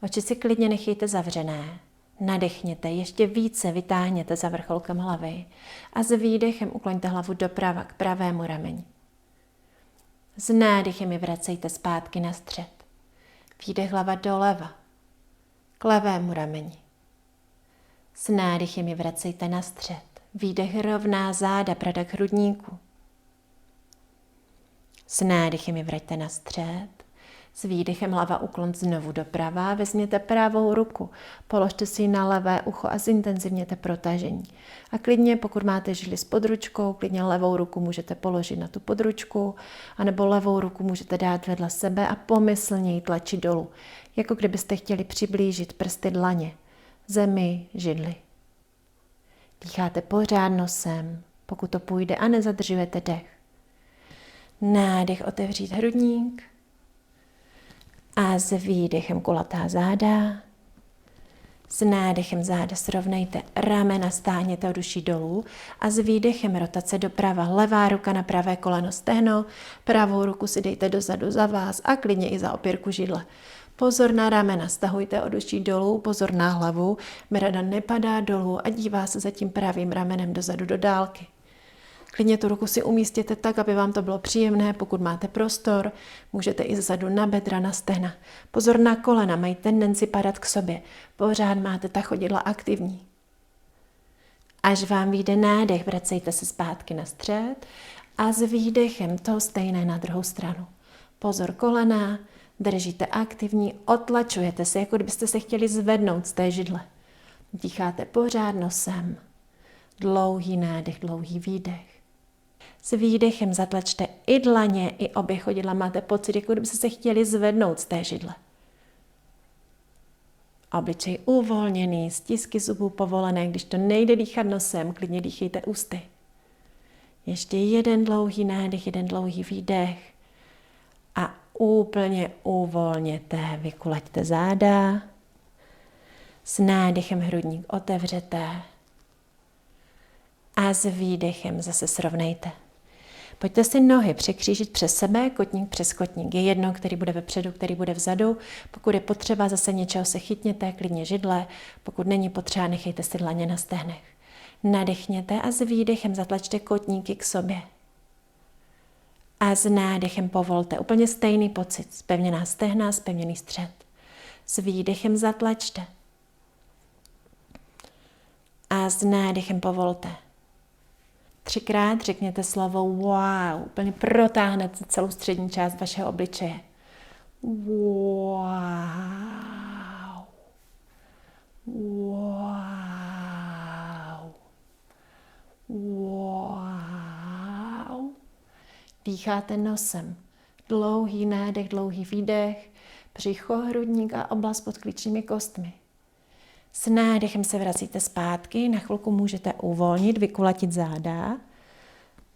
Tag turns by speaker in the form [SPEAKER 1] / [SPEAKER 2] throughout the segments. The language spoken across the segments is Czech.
[SPEAKER 1] Oči si klidně nechejte zavřené. Nadechněte, ještě více vytáhněte za vrcholkem hlavy a s výdechem ukloňte hlavu doprava k pravému rameni. S nádechem ji vracejte zpátky na střed. Výdech hlava doleva, k levému rameni. S nádechem ji vracejte na střed. Výdech rovná záda, brada k hrudníku. S nádechem ji vraťte na střed. S výdechem hlava uklon znovu doprava. Vezměte pravou ruku, položte si ji na levé ucho a zintenzivněte protažení. A klidně, pokud máte žili s područkou, klidně levou ruku můžete položit na tu područku, anebo levou ruku můžete dát vedle sebe a pomyslně ji tlačit dolů, jako kdybyste chtěli přiblížit prsty dlaně, zemi, židli. Dýcháte pořád nosem, pokud to půjde, a nezadržujete dech. Nádech otevřít hrudník a s výdechem kulatá záda. S nádechem záda srovnejte, ramena stáhněte od uší dolů a s výdechem rotace doprava. Levá ruka na pravé koleno stehno, pravou ruku si dejte dozadu za vás a klidně i za opěrku židle. Pozor na ramena, stahujte od uší dolů, pozor na hlavu, brada nepadá dolů a dívá se za tím pravým ramenem dozadu do dálky. Klidně tu ruku si umístěte tak, aby vám to bylo příjemné, pokud máte prostor, můžete i zezadu na bedra, na stehna. Pozor na kolena, mají tendenci padat k sobě, pořád máte ta chodidla aktivní. Až vám vyjde nádech, vracejte se zpátky na střed a s výdechem to stejné na druhou stranu. Pozor kolena, držíte aktivní, otlačujete se, jako kdybyste se chtěli zvednout z té židle. Dýcháte pořád nosem. Dlouhý nádech, dlouhý výdech. S výdechem zatlačte i dlaně, i obě chodidla. Máte pocit, jako kdybyste se chtěli zvednout z té židle. Obličej uvolněný, stisky zubů povolené. Když to nejde dýchat nosem, klidně dýchejte ústy. Ještě jeden dlouhý nádech, jeden dlouhý výdech. A úplně uvolněte, vykulaďte záda. S nádechem hrudník otevřete. A s výdechem zase srovnejte. Pojďte si nohy překřížit přes sebe, kotník přes kotník. Je jedno, který bude vepředu, který bude vzadu. Pokud je potřeba zase něčeho, se chytněte, klidně židle. Pokud není potřeba, nechejte si dlaně na stehnech. Nadechněte a s výdechem zatlačte kotníky k sobě. A s nádechem povolte. Úplně stejný pocit. Zpevněná stehna, zpevněný střed. S výdechem zatlačte. A s nádechem povolte. 3krát řekněte slovo wow, úplně protáhnete celou střední část vašeho obličeje. Wow. Wow. Wow. Dýcháte nosem. Dlouhý nádech, dlouhý výdech, břicho, hrudník a oblast pod klíčními kostmi. S nádechem se vracíte zpátky, na chvilku můžete uvolnit, vykulatit záda.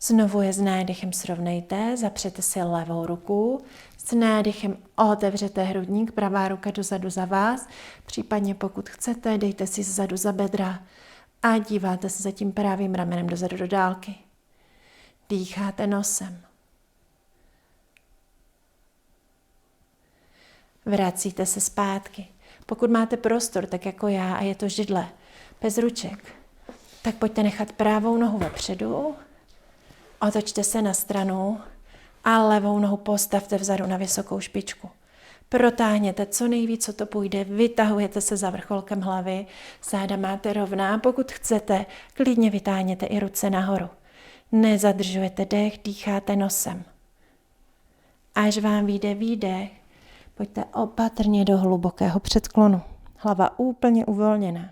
[SPEAKER 1] Znovu je s nádechem srovnejte, zapřete si levou ruku. S nádechem otevřete hrudník, pravá ruka dozadu za vás. Případně pokud chcete, dejte si zezadu za bedra a díváte se za tím pravým ramenem dozadu do dálky. Dýcháte nosem. Vracíte se zpátky. Pokud máte prostor, tak jako já, a je to židle, bez ruček, tak pojďte nechat pravou nohu vepředu, otočte se na stranu a levou nohu postavte vzadu na vysokou špičku. Protáhněte co nejvíc, co to půjde, vytahujete se za vrcholkem hlavy, záda máte rovná, pokud chcete, klidně vytáhněte i ruce nahoru. Nezadržujete dech, dýcháte nosem. Až vám vyjde výdech, pojďte opatrně do hlubokého předklonu. Hlava úplně uvolněná.